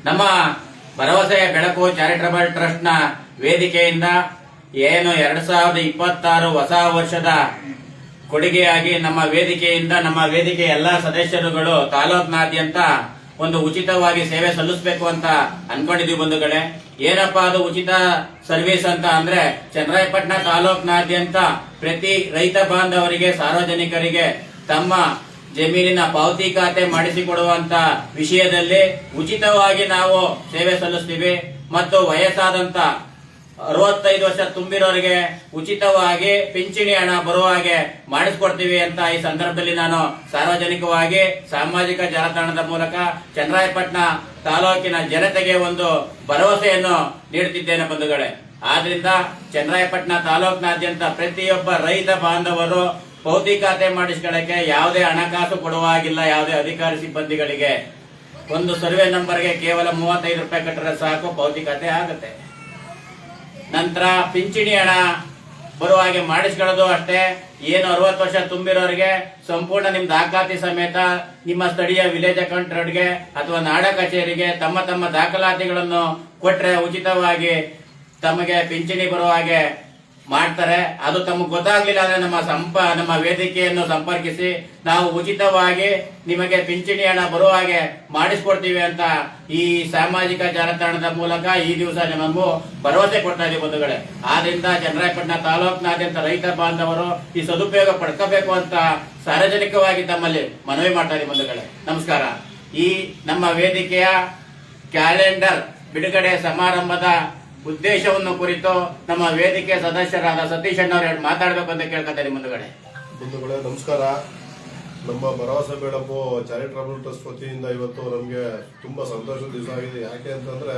ನಮ್ಮ ಭರವಸೆಯ ಬೆಳಕು ಚಾರಿಟಬಲ್ ಟ್ರಸ್ಟ್ ನ ವೇದಿಕೆಯಿಂದ ಏನು 2026 ಹೊಸ ವರ್ಷದ ಕೊಡುಗೆಯಾಗಿ ನಮ್ಮ ವೇದಿಕೆ ಎಲ್ಲಾ ಸದಸ್ಯರುಗಳು ತಾಲೂಕಿನಾದ್ಯಂತ ಒಂದು ಉಚಿತವಾಗಿ ಸೇವೆ ಸಲ್ಲಿಸಬೇಕು ಅಂತ ಅನ್ಕೊಂಡಿದೀವಿ ಬಂಧುಗಳೇ. ಏನಪ್ಪಾ ಅದು ಉಚಿತ ಸರ್ವಿಸ್ ಅಂತ ಅಂದ್ರೆ, ಚನ್ನರಾಯಪಟ್ಟಣ ತಾಲೂಕಿನಾದ್ಯಂತ ಪ್ರತಿ ರೈತ ಬಾಂಧವರಿಗೆ ಸಾರ್ವಜನಿಕರಿಗೆ ತಮ್ಮ ಜಮೀನಿನ ಪಾವತಿ ಖಾತೆ ಮಾಡಿಸಿಕೊಡುವಂತ ವಿಷಯದಲ್ಲಿ ಉಚಿತವಾಗಿ ನಾವು ಸೇವೆ ಸಲ್ಲಿಸ್ತೀವಿ. ಮತ್ತು ವಯಸ್ಸಾದಂತ 65 ವರ್ಷ ತುಂಬಿರೋರಿಗೆ ಉಚಿತವಾಗಿ ಪಿಂಚಣಿ ಹಣ ಬರುವ ಹಾಗೆ ಮಾಡಿಸ್ಕೊಡ್ತೀವಿ ಅಂತ ಈ ಸಂದರ್ಭದಲ್ಲಿ ನಾನು ಸಾರ್ವಜನಿಕವಾಗಿ ಸಾಮಾಜಿಕ ಜಾಲತಾಣದ ಮೂಲಕ ಚನ್ನರಾಯಪಟ್ಟಣ ತಾಲೂಕಿನ ಜನತೆಗೆ ಒಂದು ಭರವಸೆಯನ್ನು ನೀಡುತ್ತಿದ್ದೇನೆ ಬಂಧುಗಳೇ. ಆದ್ರಿಂದ ಚನ್ನರಾಯಪಟ್ಟಣ ತಾಲೂಕಿನಾದ್ಯಂತ ಪ್ರತಿಯೊಬ್ಬ ರೈತ ಬಾಂಧವರು ಪಾವತಿ ಖಾತೆ ಮಾಡಿಸ್ಕೊಳ್ಳಕ್ಕೆ ಯಾವುದೇ ಹಣಕಾಸು ಕೊಡುವಾಗಿಲ್ಲ. ಯಾವುದೇ ಅಧಿಕಾರಿ ಸಿಬ್ಬಂದಿಗಳಿಗೆ ಒಂದು ಸರ್ವೆ ನಂಬರ್ಗೆ ಕೇವಲ 35 ರೂಪಾಯಿ ಕಟ್ಟರೆ ಸಾಕು, ಪಾವತಿ ಖಾತೆ ಆಗುತ್ತೆ. ನಂತರ ಪಿಂಚಣಿ ಹಣ ಬರುವ ಹಾಗೆ ಮಾಡಿಸ್ಕೊಳ್ಳೋದು ಅಷ್ಟೇ. ಏನು 60 ವರ್ಷ ತುಂಬಿರೋರಿಗೆ ಸಂಪೂರ್ಣ ನಿಮ್ ದಾಖಲಾತಿ ಸಮೇತ ನಿಮ್ಮ ಸ್ಥಳೀಯ ವಿಲೇಜ್ ಅಕೌಂಟೆಂಟ್ಗೆ ಅಥವಾ ನಾಡ ಕಚೇರಿಗೆ ತಮ್ಮ ದಾಖಲಾತಿಗಳನ್ನು ಕೊಟ್ರೆ ಉಚಿತವಾಗಿ ತಮಗೆ ಪಿಂಚಣಿ ಬರುವ ಹಾಗೆ ಮಾಡ್ತಾರೆ. ಅದು ತಮಗೆ ಗೊತ್ತಾಗ್ಲಿಲ್ಲ ಅಂದ್ರೆ ನಮ್ಮ ವೇದಿಕೆಯನ್ನು ಸಂಪರ್ಕಿಸಿ ನಾವು ಉಚಿತವಾಗಿ ನಿಮಗೆ ಪಿಂಚಣಿ ಹಣ ಬರುವ ಹಾಗೆ ಮಾಡಿಸ್ಕೊಡ್ತೀವಿ ಅಂತ ಈ ಸಾಮಾಜಿಕ ಜಾಲತಾಣದ ಮೂಲಕ ಈ ದಿವಸ ನಮಗೂ ಭರವಸೆ ಕೊಡ್ತಾ ಇದೀವಿ ಬಂಧುಗಳೇ. ಆದ್ರಿಂದ ಚನ್ನರಾಯಪಟ್ಟಣ ತಾಲೂಕಿನಾದ್ಯಂತ ರೈತ ಬಾಂಧವರು ಈ ಸದುಪಯೋಗ ಪಡ್ಕೋಬೇಕು ಅಂತ ಸಾರ್ವಜನಿಕವಾಗಿ ತಮ್ಮಲ್ಲಿ ಮನವಿ ಮಾಡ್ತಾ ಇದೀವಿ ಬಂಧುಗಳೇ. ನಮಸ್ಕಾರ. ಈ ನಮ್ಮ ವೇದಿಕೆಯ ಕ್ಯಾಲೆಂಡರ್ ಬಿಡುಗಡೆ ಸಮಾರಂಭದ ಉದ್ದೇಶವನ್ನು ಕುರಿತು ನಮ್ಮ ವೇದಿಕೆ ಸದಸ್ಯರಾದ ಸತೀಶ್ ಅಣ್ಣವ್ರು ಮಾತಾಡಬೇಕು ಅಂತ ಕೇಳ್ಕೊತಾರೆ. ಮುಂದುಗಡೆ ನಮಸ್ಕಾರ. ನಮ್ಮ ಭರವಸೆ ಬೆಳಕು ಚಾರಿಟಬಲ್ ಟ್ರಸ್ಟ್ ವತಿಯಿಂದ ಇವತ್ತು ನಮಗೆ ತುಂಬಾ ಸಂತೋಷದ ದಿವಸ ಆಗಿದೆ. ಯಾಕೆ ಅಂತಂದ್ರೆ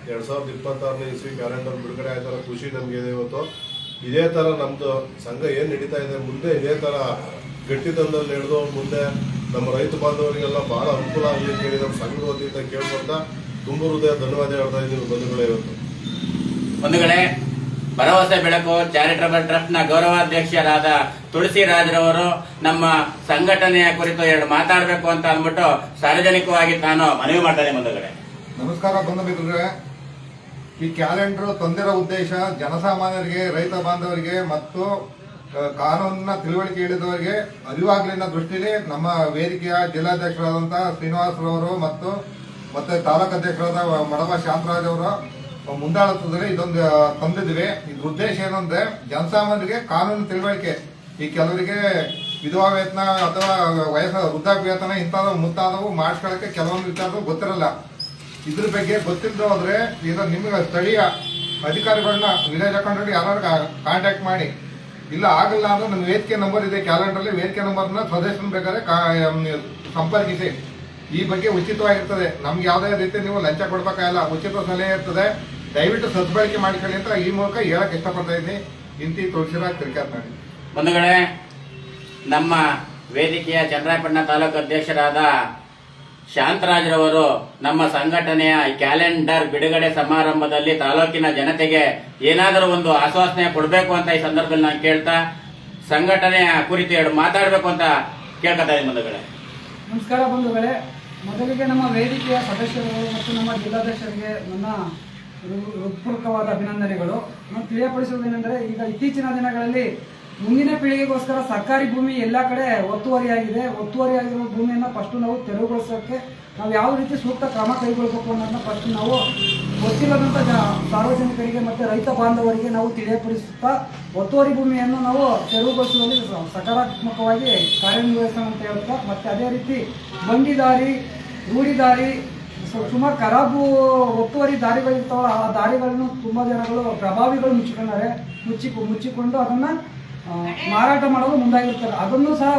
2026ನೇ ಇಸ್ವಿ ಕ್ಯಾಲೆಂಡರ್ ಬಿಡುಗಡೆ ಆಯ್ತಾರ ಖುಷಿ ನಮ್ಗೆ ಇದೆ ಇವತ್ತು. ಇದೇ ತರ ನಮ್ದು ಸಂಘ ಏನ್ ನಡೀತಾ ಇದೆ ಮುಂದೆ ಇದೇ ತರ ಗಟ್ಟಿತನದಲ್ಲಿ ಹಿಡಿದು ಮುಂದೆ ನಮ್ಮ ರೈತ ಬಾಂಧವರಿಗೆಲ್ಲ ಬಹಳ ಅನುಕೂಲ ಆಗಲಿ ಅಂತ ಹೇಳಿ ನಮ್ಮ ಸಂಘದ ವತಿಯಿಂದ ಕೇಳ್ಕೊಂತ ತುಂಬ ಹೃದಯ ಧನ್ಯವಾದ ಹೇಳ್ತಾ ಇದ್ದೀವಿ ಬಂಧುಗಳೇ. ಇವತ್ತು ಬಂಧುಗಳೇ, ಭರವಸೆ ಬೆಳಕು ಚಾರಿಟಬಲ್ ಟ್ರಸ್ಟ್ ನ ಗೌರವಾಧ್ಯಕ್ಷರಾದ ತುಳಸಿರಾಜ್ರವರು ನಮ್ಮ ಸಂಘಟನೆಯ ಕುರಿತು 2 ಮಾತಾಡಬೇಕು ಅಂತ ಅಂದ್ಬಿಟ್ಟು ಸಾರ್ವಜನಿಕವಾಗಿ ನಾನು ಮನವಿ ಮಾಡ್ತೇನೆ. ಬಂಧುಗಳೇ ನಮಸ್ಕಾರ. ಬಂಧು ಮಿತ್ರರೇ, ಈ ಕ್ಯಾಲೆಂಡರ್ ತಂದಿರೋ ಉದ್ದೇಶ ಜನಸಾಮಾನ್ಯರಿಗೆ, ರೈತ ಬಾಂಧವರಿಗೆ ಮತ್ತು ಕಾನೂನಿನ ತಿಳುವಳಿಕೆ ಇಳಿದವರಿಗೆ ಅರಿವಾಗಲಿ ಅನ್ನೋ ದೃಷ್ಟಿಯಲ್ಲಿ ನಮ್ಮ ವೇದಿಕೆಯ ಜಿಲ್ಲಾಧ್ಯಕ್ಷರಾದಂತಹ ಶ್ರೀನಿವಾಸರವರು ಮತ್ತೆ ತಾಲೂಕು ಅಧ್ಯಕ್ಷರಾದ ಮಡವ ಶಾಂತರಾಜ್ ಅವರು ಮುಂದಾಳತ್ವದಲ್ಲಿ ಇದೊಂದು ತಂದಿದ್ವಿ. ಇದ್ರ ಉದ್ದೇಶ ಏನಂದ್ರೆ ಜನಸಾಮಾನ್ಯರಿಗೆ ಕಾನೂನು ತಿಳುವಳಿಕೆ. ಈ ಕೆಲವರಿಗೆ ವಿಧವಾ ವೇತನ ಅಥವಾ ವೃದ್ಧಾಪ್ಯ ವೇತನ ಇಂಥವು ಮುಂತಾದವು ಮಾಡಿಸ್ಕೊಳ್ಳಕ್ಕೆ ಕೆಲವೊಂದು ವಿಚಾರಗಳು ಗೊತ್ತಿರಲ್ಲ. ಇದ್ರ ಬಗ್ಗೆ ಗೊತ್ತಿಲ್ಲದೆ ಹೋದ್ರೆ ಈಗ ನಿಮಗೆ ಸ್ಥಳೀಯ ಅಧಿಕಾರಿಗಳನ್ನ ವಿಲೇಜ್ ಅಕೌಂಟೆಂಟ್ ಯಾರು ಕಾಂಟ್ಯಾಕ್ಟ್ ಮಾಡಿ, ಇಲ್ಲ ಆಗಲ್ಲ ಅಂದ್ರೆ ನಮ್ಮ ವೇದಿಕೆ ನಂಬರ್ ಇದೆ ಕ್ಯಾಲೆಂಡರ್ ವೇದಿಕೆ ನಂಬರ್ನ ಸದಸ್ಯನ ಬೇಕಾದ್ರೆ ಸಂಪರ್ಕಿಸಿ. ಈ ಬಗ್ಗೆ ಉಚಿತವಾಗಿರ್ತದೆ. ನಮ್ಗೆ ಯಾವುದೇ ರೀತಿ ನೀವು ಲಂಚ ಕೊಡ್ಬೇಕಾಗಿಲ್ಲ, ಉಚಿತ ಸಲಹೆ ಇರ್ತದೆ. ದಯವಿಟ್ಟು ಸದ್ಬಳಕೆ ಮಾಡಿಕೊಳ್ಳಿ ಅಂತ ಈ ಮೂಲಕ ಹೇಳಕ್ ಇಷ್ಟಪಡ್ತಾ ಇದ್ದೀನಿ. ಇಂತಿ ತುಳಸಿರಾಜ್ ತಿರ್ಕಾತ್ನಾಡಿ. ಬಂಧುಗಳೇ, ನಮ್ಮ ವೇದಿಕೆಯ ಚನ್ನರಾಯಪಟ್ಟಣ ತಾಲೂಕು ಅಧ್ಯಕ್ಷರಾದ ಶಾಂತರಾಜ್ರವರು ನಮ್ಮ ಸಂಘಟನೆಯ ಕ್ಯಾಲೆಂಡರ್ ಬಿಡುಗಡೆ ಸಮಾರಂಭದಲ್ಲಿ ತಾಲೂಕಿನ ಜನತೆಗೆ ಏನಾದರೂ ಒಂದು ಆಶ್ವಾಸನೆ ಕೊಡಬೇಕು ಅಂತ ಈ ಸಂದರ್ಭದಲ್ಲಿ ನಾನು ಕೇಳ್ತಾ ಸಂಘಟನೆಯ ಕುರಿತು 2 ಮಾತಾಡಬೇಕು ಅಂತ ಕೇಳ್ಕೊತಾ ಇದ್ದೀನಿ. ಬಂಧುಗಳೇ ನಮಸ್ಕಾರ. ಬಂಧುಗಳೇ, ಮೊದಲಿಗೆ ನಮ್ಮ ವೇದಿಕೆಯ ಸದಸ್ಯರು ಮತ್ತು ನಮ್ಮ ಜಿಲ್ಲಾಧ್ಯಕ್ಷರಿಗೆ ನನ್ನ ಹೃತ್ಪೂರ್ವಕವಾದ ಅಭಿನಂದನೆಗಳು. ನಾವು ತಿಳಿಯಪಡಿಸುವುದೇನೆಂದರೆ, ಈಗ ಇತ್ತೀಚಿನ ದಿನಗಳಲ್ಲಿ ಮುಂದಿನ ಪೀಳಿಗೆಗೋಸ್ಕರ ಸರ್ಕಾರಿ ಭೂಮಿ ಎಲ್ಲ ಕಡೆ ಒತ್ತುವರಿಯಾಗಿದೆ. ಒತ್ತುವರಿಯಾಗಿರುವ ಭೂಮಿಯನ್ನು ಫಸ್ಟ್ ನಾವು ತೆರವುಗೊಳಿಸೋಕ್ಕೆ ನಾವು ಯಾವ ರೀತಿ ಸೂಕ್ತ ಕ್ರಮ ಕೈಗೊಳ್ಳಬೇಕು ಅನ್ನೋದನ್ನ ಫಸ್ಟ್ ನಾವು ಗೊತ್ತಿಲ್ಲದಂಥ ಸಾರ್ವಜನಿಕರಿಗೆ ಮತ್ತು ರೈತ ಬಾಂಧವರಿಗೆ ನಾವು ತಿಳಿಯಪಡಿಸುತ್ತಾ ಒತ್ತುವರಿ ಭೂಮಿಯನ್ನು ನಾವು ತೆರವುಗೊಳಿಸುವಲ್ಲಿ ಸಕಾರಾತ್ಮಕವಾಗಿ ಕಾರ್ಯನಿರ್ವಹಿಸೋಣ ಅಂತ ಹೇಳ್ತಾ, ಮತ್ತು ಅದೇ ರೀತಿ ಬಂಡಿ ದಾರಿ, ರೂಢಿ ದಾರಿ, ಸುಮಾರು ಖರಾಬು ಒತ್ತುವರಿ ದಾರಿಗಳಿರ್ತಾವಲ್ಲ, ಆ ದಾರಿಗಳನ್ನು ತುಂಬ ಜನಗಳು ಪ್ರಭಾವಿಗಳು ಮುಚ್ಚಿಕೊಂಡು ಅದನ್ನು ಮಾರಾಟ ಮಾಡಲು ಮುಂದಾಗಿರ್ತಾರೆ. ಅದನ್ನು ಸಹ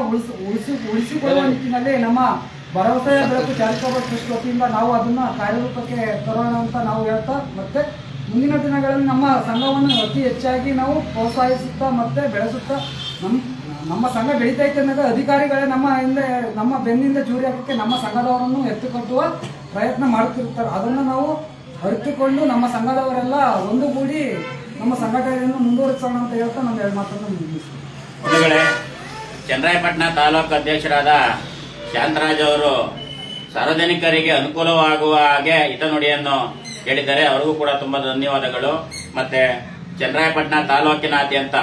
ಉಳಿಸಿಕೊಳ್ಳುವ ನಿಟ್ಟಿನಲ್ಲಿ ನಮ್ಮ ಭರವಸೆಯ ಬೆಳಕು ಚಾರಿಟಬಲ್ ಟ್ರಸ್ಟ್ ವತಿಯಿಂದ ನಾವು ಅದನ್ನು ಕಾರ್ಯರೂಪಕ್ಕೆ ತರೋಣ ಅಂತ ನಾವು ಹೇಳ್ತಾ, ಮತ್ತೆ ಮುಂದಿನ ದಿನಗಳಲ್ಲಿ ನಮ್ಮ ಸಂಘವನ್ನು ಅತಿ ಹೆಚ್ಚಾಗಿ ನಾವು ಪ್ರೋತ್ಸಾಹಿಸುತ್ತಾ ಮತ್ತೆ ಬೆಳೆಸುತ್ತಾ ನಮ್ಮ ಸಂಘ ಬೆಳೀತೈತೆ ಅನ್ನೋದು ಅಧಿಕಾರಿಗಳೇ ನಮ್ಮ ಬೆನ್ನಿಂದ ಜೂರಿ ಹಾಕಕ್ಕೆ ನಮ್ಮ ಸಂಘದವರನ್ನು ಎತ್ತುಕಟ್ಟುವ ಪ್ರಯತ್ನ ಮಾಡುತ್ತಿರ್ತಾರೆ. ಅದನ್ನು ನಾವು ಅರಿತುಕೊಂಡು ನಮ್ಮ ಸಂಘದವರೆಲ್ಲ ಒಂದುಗೂಡಿ ನಮ್ಮ ಸಂಘಟನೆಯನ್ನು ಮುಂದುವರಿಸೋಣ ಅಂತ ಹೇಳ್ತಾ ನಾನು 2 ಮಾತನ್ನು ಮುಗಿಸ್ತೀನಿ. ಚನ್ನರಾಯಪಟ್ಟಣ ತಾಲೂಕು ಅಧ್ಯಕ್ಷರಾದ ಶಾಂತರಾಜ್ ಅವರು ಸಾರ್ವಜನಿಕರಿಗೆ ಅನುಕೂಲವಾಗುವ ಹಾಗೆ ಹಿತನುಡಿಯನ್ನು ಹೇಳಿದ್ದಾರೆ. ಅವರಿಗೂ ಕೂಡ ತುಂಬಾ ಧನ್ಯವಾದಗಳು. ಮತ್ತೆ ಚನ್ನರಾಯಪಟ್ಟಣ ತಾಲೂಕಿನಾದ್ಯಂತ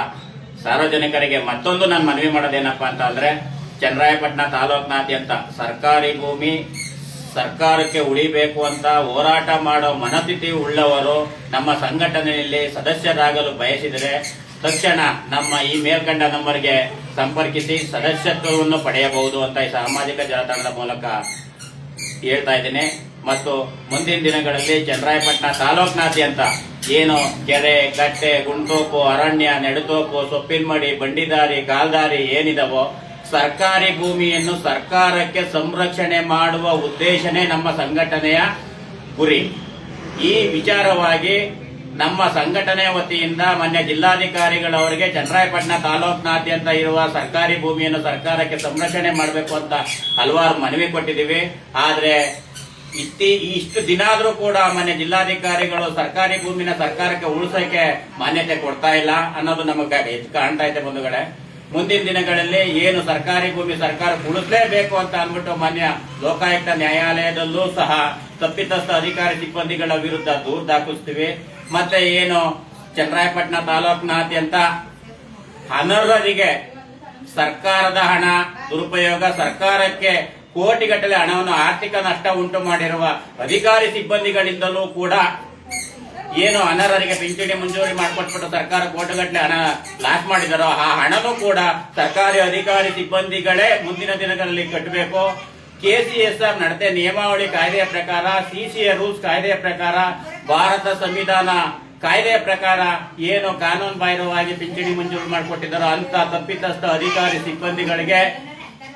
ಸಾರ್ವಜನಿಕರಿಗೆ ಮತ್ತೊಂದು ನಾನು ಮನವಿ ಮಾಡೋದೇನಪ್ಪಾ ಅಂತ ಅಂದ್ರೆ, ಚನ್ನರಾಯಪಟ್ಟಣ ತಾಲೂಕಿನಾದ್ಯಂತ ಸರ್ಕಾರಿ ಭೂಮಿ ಸರ್ಕಾರಕ್ಕೆ ಉಳಿಬೇಕು ಅಂತ ಹೋರಾಟ ಮಾಡೋ ಮನಸ್ಥಿತಿ ಉಳ್ಳವರು ನಮ್ಮ ಸಂಘಟನೆಯಲ್ಲಿ ಸದಸ್ಯರಾಗಲು ಬಯಸಿದರೆ ತಕ್ಷಣ ನಮ್ಮ ಈ ಮೇಲ್ಕಂಡ ನಂಬರ್ಗೆ ಸಂಪರ್ಕಿಸಿ ಸದಸ್ಯತ್ವವನ್ನು ಪಡೆಯಬಹುದು ಅಂತ ಈ ಸಾಮಾಜಿಕ ಜಾಲತಾಣದ ಮೂಲಕ ಹೇಳ್ತಾ ಇದ್ದೇನೆ. ಮತ್ತು ಮುಂದಿನ ದಿನಗಳಲ್ಲಿ ಚನ್ನರಾಯಪಟ್ಟಣ ತಾಲೂಕಿನಾದ್ಯಂತ ಏನು ಕೆರೆ, ಕಟ್ಟೆ, ಗುಂಟೋಪು, ಅರಣ್ಯ, ನೆಡುತೋಪು, ಸೊಪ್ಪಿನಮಡಿ, ಬಂಡಿದಾರಿ, ಕಾಲ್ದಾರಿ ಏನಿದಾವೋ ಸರ್ಕಾರಿ ಭೂಮಿಯನ್ನು ಸರ್ಕಾರಕ್ಕೆ ಸಂರಕ್ಷಣೆ ಮಾಡುವ ಉದ್ದೇಶನೇ ನಮ್ಮ ಸಂಘಟನೆಯ ಗುರಿ. ಈ ವಿಚಾರವಾಗಿ ನಮ್ಮ ಸಂಘಟನೆಯ ವತಿಯಿಂದ ಮಾನ್ಯ ಜಿಲ್ಲಾಧಿಕಾರಿಗಳವರಿಗೆ ಚನ್ನರಾಯಪಟ್ಟಣ ತಾಲೂಕಿನಾದ್ಯಂತ ಇರುವ ಸರ್ಕಾರಿ ಭೂಮಿಯನ್ನು ಸರ್ಕಾರಕ್ಕೆ ಸಂರಕ್ಷಣೆ ಮಾಡಬೇಕು ಅಂತ ಹಲವಾರು ಮನವಿ ಕೊಟ್ಟಿದ್ದೀವಿ. ಆದ್ರೆ ಇಷ್ಟು ದಿನ ಆದ್ರೂ ಕೂಡ ಮಾನ್ಯ ಜಿಲ್ಲಾಧಿಕಾರಿಗಳು ಸರ್ಕಾರಿ ಭೂಮಿನ ಸರ್ಕಾರಕ್ಕೆ ಉಳಿಸೋಕೆ ಮಾನ್ಯತೆ ಕೊಡ್ತಾ ಇಲ್ಲ ಅನ್ನೋದು ನಮಗೆ ಎದ್ದು ಕಾಣ್ತಾ ಇದೆ ಬಂಧುಗಳೇ. ಮುಂದಿನ ದಿನಗಳಲ್ಲಿ ಏನು ಸರ್ಕಾರಿ ಭೂಮಿ ಸರ್ಕಾರ ಉಳಿಸಲೇಬೇಕು ಅಂತ ಅಂದ್ಬಿಟ್ಟು ಮಾನ್ಯ ಲೋಕಾಯುಕ್ತ ನ್ಯಾಯಾಲಯದಲ್ಲೂ ಸಹ ತಪ್ಪಿತಸ್ಥ ಅಧಿಕಾರಿ ಸಿಬ್ಬಂದಿಗಳ ವಿರುದ್ಧ ದೂರು ದಾಖಲಿಸ್ತೀವಿ. ಮತ್ತೆ ಏನು ಚನ್ನರಾಯಪಟ್ಟಣ ತಾಲೂಕಿನಾದ್ಯಂತ ಅನರ್ಹರಿಗೆ ಸರ್ಕಾರದ ಹಣ ದುರುಪಯೋಗ, ಸರ್ಕಾರಕ್ಕೆ ಕೋಟಿಗಟ್ಟಲೆ ಹಣವನ್ನು ಆರ್ಥಿಕ ನಷ್ಟ ಉಂಟು ಮಾಡಿರುವ ಅಧಿಕಾರಿ ಸಿಬ್ಬಂದಿಗಳಿಂದಲೂ ಕೂಡ ಏನು ಅನರ್ಹರಿಗೆ ಪಿಂಚಣಿ ಮಂಜೂರಿ ಮಾಡಿಕೊಟ್ಬಿಟ್ಟು ಸರ್ಕಾರ ಕೋಟಿಗಟ್ಟಲೆ ಹಣ ಲಾಸ್ ಮಾಡಿದಾರೋ ಆ ಹಣನೂ ಕೂಡ ಸರ್ಕಾರಿ ಅಧಿಕಾರಿ ಸಿಬ್ಬಂದಿಗಳೇ ಮುಂದಿನ ದಿನಗಳಲ್ಲಿ ಕಟ್ಟಬೇಕು. KCSR ನಡತೆ ನಿಯಮಾವಳಿ ಕಾಯ್ದೆಯ ಪ್ರಕಾರ, CCA ರೂಲ್ಸ್ ಕಾಯ್ದೆಯ ಪ್ರಕಾರ, ಭಾರತ ಸಂವಿಧಾನ ಕಾಯ್ದೆಯ ಪ್ರಕಾರ ಏನು ಕಾನೂನು ಬಾಹಿರವಾಗಿ ಪಿಂಚಣಿ ಮಂಜೂರು ಮಾಡಿಕೊಟ್ಟಿದ್ದಾರೋ ಅಂತ ತಪ್ಪಿತಸ್ಥ ಅಧಿಕಾರಿ ಸಿಬ್ಬಂದಿಗಳಿಗೆ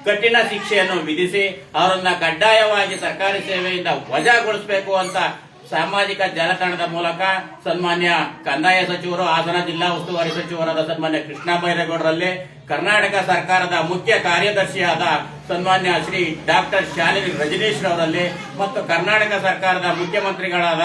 ಕಠಿಣ ಶಿಕ್ಷೆಯನ್ನು ವಿಧಿಸಿ ಅವರನ್ನ ಕಡ್ಡಾಯವಾಗಿ ಸರ್ಕಾರಿ ಸೇವೆಯಿಂದ ವಜಾಗೊಳಿಸಬೇಕು ಅಂತ ಸಾಮಾಜಿಕ ಜಾಲತಾಣದ ಮೂಲಕ ಸನ್ಮಾನ್ಯ ಕಂದಾಯ ಸಚಿವರು, ಹಾಸನ ಜಿಲ್ಲಾ ಉಸ್ತುವಾರಿ ಸಚಿವರಾದ ಸನ್ಮಾನ್ಯ ಕೃಷ್ಣ ಬೈರೇಗೌಡರಲ್ಲಿ, ಕರ್ನಾಟಕ ಸರ್ಕಾರದ ಮುಖ್ಯ ಕಾರ್ಯದರ್ಶಿಯಾದ ಸನ್ಮಾನ್ಯ ಶ್ರೀ ಡಾಕ್ಟರ್ ಶಾಲಿನಿ ರಜನೀಶ್ ರವರಲ್ಲಿ ಮತ್ತು ಕರ್ನಾಟಕ ಸರ್ಕಾರದ ಮುಖ್ಯಮಂತ್ರಿಗಳಾದ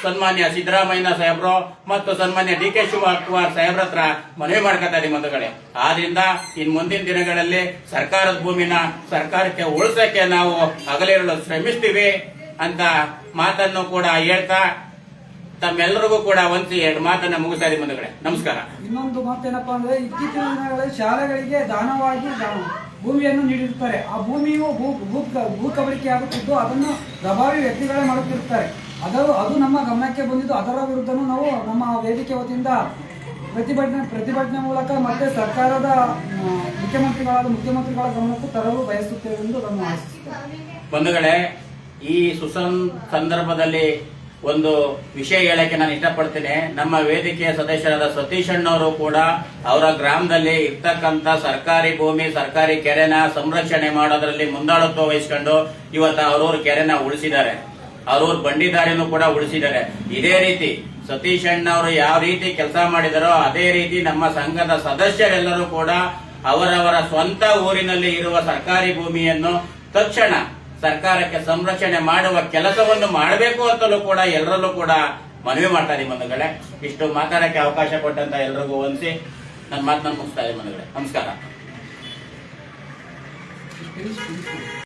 ಸನ್ಮಾನ್ಯ ಸಿದ್ದರಾಮಯ್ಯ ಸಾಹೇಬ್ರು ಮತ್ತು ಸನ್ಮಾನ್ಯ DK ಶಿವಕುಮಾರ್ ಸಾಹೇಬ್ರ ಹತ್ರ ಮನವಿ ಮಾಡ್ಕೊತಾ ಇದೀವಿ ಬಂಧುಗಳೇ. ಆದ್ರಿಂದ ಇನ್ ಮುಂದಿನ ದಿನಗಳಲ್ಲಿ ಸರ್ಕಾರದ ಭೂಮಿನ ಸರ್ಕಾರಕ್ಕೆ ಉಳಿಸಕ್ಕೆ ನಾವು ಹಗಲಿರುಳು ಶ್ರಮಿಸ್ತೀವಿ ಅಂತ ಮಾತನ್ನು ಕೂಡ ಹೇಳ್ತಾ ತಮ್ಮೆಲ್ಲರಿಗೂ ಕೂಡ ಒಂದ್ಸಿ 2 ಮಾತನ್ನ ಮುಗಿಸ್ತಾ ಇದೀವಿ ಬಂಧುಗಳೇ. ನಮಸ್ಕಾರ. ಇನ್ನೊಂದು ಮಾತೇನಪ್ಪಾ ಅಂದ್ರೆ, ಇತ್ತೀಚಿನ ದಿನಗಳಲ್ಲಿ ಶಾಲೆಗಳಿಗೆ ದಾನವಾಗಿ ಭೂಮಿಯನ್ನು ನೀಡಿರುತ್ತಾರೆ. ಆ ಭೂಮಿಯು ಭೂ ಕಬಳಿಕೆ ಆಗುತ್ತಿದ್ದು ಅದನ್ನು ಪ್ರಭಾವಿ ವ್ಯಕ್ತಿಗಳೇ ಮಾಡುತ್ತಿರುತ್ತಾರೆ. ಅದು ನಮ್ಮ ಗಮನಕ್ಕೆ ಬಂದಿದ್ದು. ಅದರ ವಿರುದ್ಧನೂ ನಾವು ನಮ್ಮ ವೇದಿಕೆ ವತಿಯಿಂದ ಪ್ರತಿಭಟನೆ ಮೂಲಕ ಮತ್ತೆ ಸರ್ಕಾರದ ಮುಖ್ಯಮಂತ್ರಿಗಳ ಗಮನಕ್ಕೂ ತರಲು ಬಯಸುತ್ತೇವೆ ಎಂದು ನಾನು ಆಶಿಸುತ್ತೇನೆ. ಬಂಧುಗಳೇ, ಈ ಸಂದರ್ಭದಲ್ಲಿ ಒಂದು ವಿಷಯ ಹೇಳಕ್ಕೆ ನಾನು ಇಷ್ಟಪಡ್ತೇನೆ. ನಮ್ಮ ವೇದಿಕೆಯ ಸದಸ್ಯರಾದ ಸತೀಶ್ ಅಣ್ಣವರು ಕೂಡ ಅವರ ಗ್ರಾಮದಲ್ಲಿ ಇರ್ತಕ್ಕಂಥ ಸರ್ಕಾರಿ ಭೂಮಿ, ಸರ್ಕಾರಿ ಕೆರೆನ ಸಂರಕ್ಷಣೆ ಮಾಡೋದ್ರಲ್ಲಿ ಮುಂದಾಳತ್ವ ವಹಿಸಿಕೊಂಡು ಇವತ್ತು ಅವ್ರವ್ರ ಕೆರೆನ ಉಳಿಸಿದ್ದಾರೆ. ಅವ್ರವ್ರ ಬಂಡಿದಾರಿನೂ ಕೂಡ ಉಳಿಸಿದ್ದಾರೆ. ಇದೇ ರೀತಿ ಸತೀಶ್ ಅಣ್ಣವರು ಯಾವ ರೀತಿ ಕೆಲಸ ಮಾಡಿದಾರೋ ಅದೇ ರೀತಿ ನಮ್ಮ ಸಂಘದ ಸದಸ್ಯರೆಲ್ಲರೂ ಕೂಡ ಅವರವರ ಸ್ವಂತ ಊರಿನಲ್ಲಿ ಇರುವ ಸರ್ಕಾರಿ ಭೂಮಿಯನ್ನು ತಕ್ಷಣ ಸರ್ಕಾರಕ್ಕೆ ಸಂರಕ್ಷಣೆ ಮಾಡುವ ಕೆಲಸವನ್ನು ಮಾಡಬೇಕು ಅಂತಲೂ ಕೂಡ ಎಲ್ಲರಲ್ಲೂ ಕೂಡ ಮನವಿ ಮಾಡ್ತಾ ಇದೀವಿ ಬಂಧುಗಳೇ. ಇಷ್ಟು ಮಾತಾಡಕ್ಕೆ ಅವಕಾಶ ಕೊಟ್ಟಂತ ಎಲ್ರಿಗೂ ವಂದಿಸಿ ನನ್ನ ಮಾತನ್ನ ಮುಗಿಸ್ತಾ ಇದೀವಿ ಬಂಧುಗಳೇ. ನಮಸ್ಕಾರ.